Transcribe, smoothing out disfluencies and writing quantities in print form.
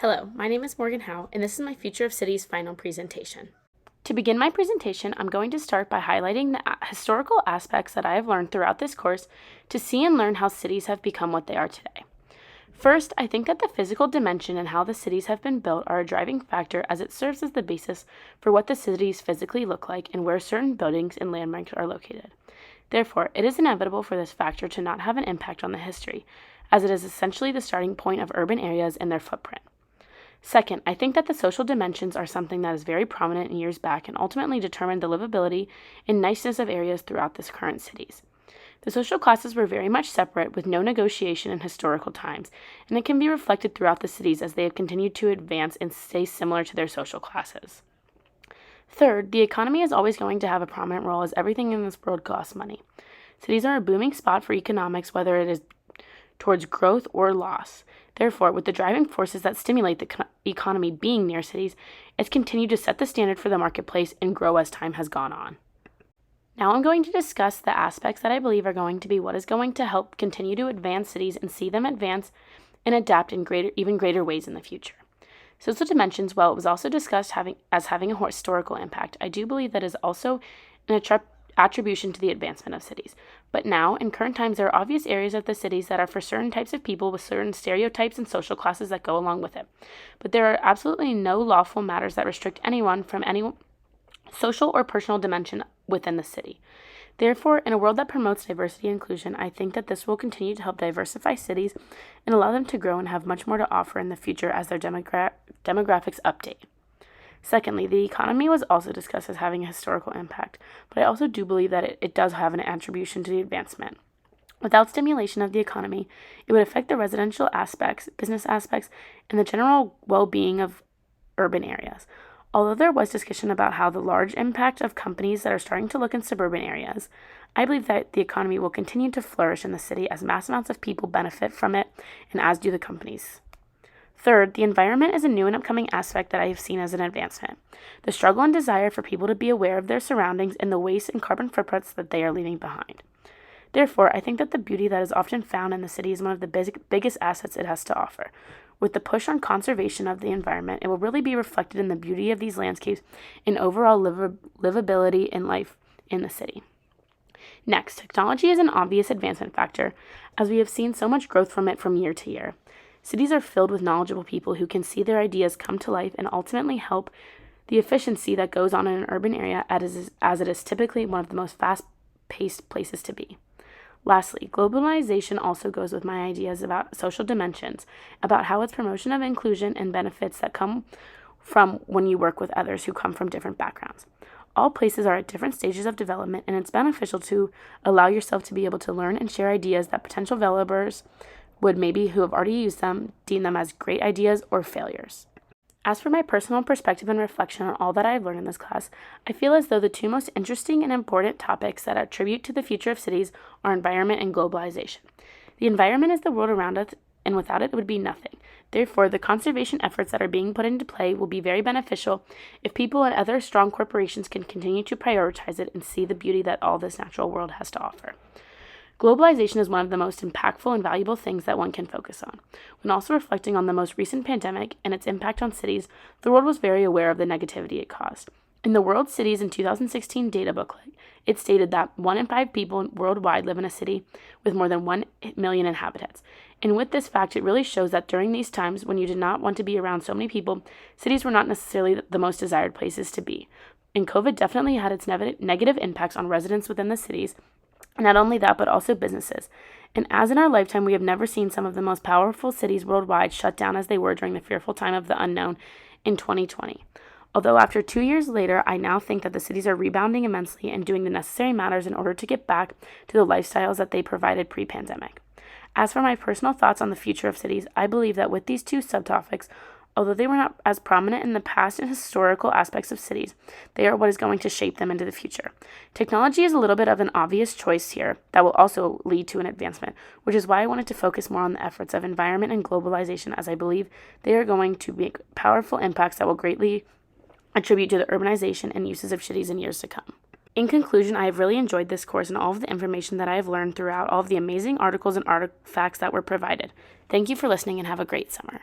Hello, my name is Morgan Howe, and this is my Future of Cities final presentation. To begin my presentation, I'm going to start by highlighting the historical aspects that I have learned throughout this course to see and learn how cities have become what they are today. First, I think that the physical dimension and how the cities have been built are a driving factor, as it serves as the basis for what the cities physically look like and where certain buildings and landmarks are located. Therefore, it is inevitable for this factor to not have an impact on the history, as it is essentially the starting point of urban areas and their footprint. Second, I think that the social dimensions are something that is very prominent in years back and ultimately determined the livability and niceness of areas throughout this current cities. The social classes were very much separate, with no negotiation in historical times, and it can be reflected throughout the cities as they have continued to advance and stay similar to their social classes. Third, the economy is always going to have a prominent role, as everything in this world costs money. Cities are a booming spot for economics, whether it is towards growth or loss. Therefore, with the driving forces that stimulate the economy being near cities, it's continued to set the standard for the marketplace and grow as time has gone on. Now I'm going to discuss the aspects that I believe are going to be what is going to help continue to advance cities and see them advance and adapt in even greater ways in the future. Social dimensions, while it was also discussed as having a historical impact, I do believe that is also an attribution to the advancement of cities. But now, in current times, there are obvious areas of the cities that are for certain types of people with certain stereotypes and social classes that go along with it. But there are absolutely no lawful matters that restrict anyone from any social or personal dimension within the city. Therefore, in a world that promotes diversity and inclusion, I think that this will continue to help diversify cities and allow them to grow and have much more to offer in the future as their demographics update. Secondly, the economy was also discussed as having a historical impact, but I also do believe that it does have an attribution to the advancement. Without stimulation of the economy, it would affect the residential aspects, business aspects, and the general well-being of urban areas. Although there was discussion about how the large impact of companies that are starting to look in suburban areas, I believe that the economy will continue to flourish in the city as mass amounts of people benefit from it, and as do the companies. Third, the environment is a new and upcoming aspect that I have seen as an advancement. The struggle and desire for people to be aware of their surroundings and the waste and carbon footprints that they are leaving behind. Therefore, I think that the beauty that is often found in the city is one of the biggest assets it has to offer. With the push on conservation of the environment, it will really be reflected in the beauty of these landscapes and overall livability in life in the city. Next, technology is an obvious advancement factor, as we have seen so much growth from it from year to year. Cities are filled with knowledgeable people who can see their ideas come to life and ultimately help the efficiency that goes on in an urban area, as it is typically one of the most fast-paced places to be. Lastly, globalization also goes with my ideas about social dimensions, about how its promotion of inclusion and benefits that come from when you work with others who come from different backgrounds. All places are at different stages of development, and it's beneficial to allow yourself to be able to learn and share ideas that potential developers would maybe who have already used them deem them as great ideas or failures. As for my personal perspective and reflection on all that I have learned in this class, I feel as though the two most interesting and important topics that attribute to the future of cities are environment and globalization. The environment is the world around us, and without it would be nothing. Therefore, the conservation efforts that are being put into play will be very beneficial if people and other strong corporations can continue to prioritize it and see the beauty that all this natural world has to offer. Globalization is one of the most impactful and valuable things that one can focus on. When also reflecting on the most recent pandemic and its impact on cities, the world was very aware of the negativity it caused. In the World Cities in 2016 data booklet, it stated that 1 in 5 people worldwide live in a city with more than 1 million inhabitants. And with this fact, it really shows that during these times when you did not want to be around so many people, cities were not necessarily the most desired places to be. And COVID definitely had its negative impacts on residents within the cities. Not only that, but also businesses. And as in our lifetime, we have never seen some of the most powerful cities worldwide shut down as they were during the fearful time of the unknown in 2020. Although after 2 years later, I now think that the cities are rebounding immensely and doing the necessary matters in order to get back to the lifestyles that they provided pre-pandemic. As for my personal thoughts on the future of cities, I believe that with these two subtopics, although they were not as prominent in the past and historical aspects of cities, they are what is going to shape them into the future. Technology is a little bit of an obvious choice here that will also lead to an advancement, which is why I wanted to focus more on the efforts of environment and globalization, as I believe they are going to make powerful impacts that will greatly attribute to the urbanization and uses of cities in years to come. In conclusion, I have really enjoyed this course and all of the information that I have learned throughout all of the amazing articles and artifacts that were provided. Thank you for listening and have a great summer.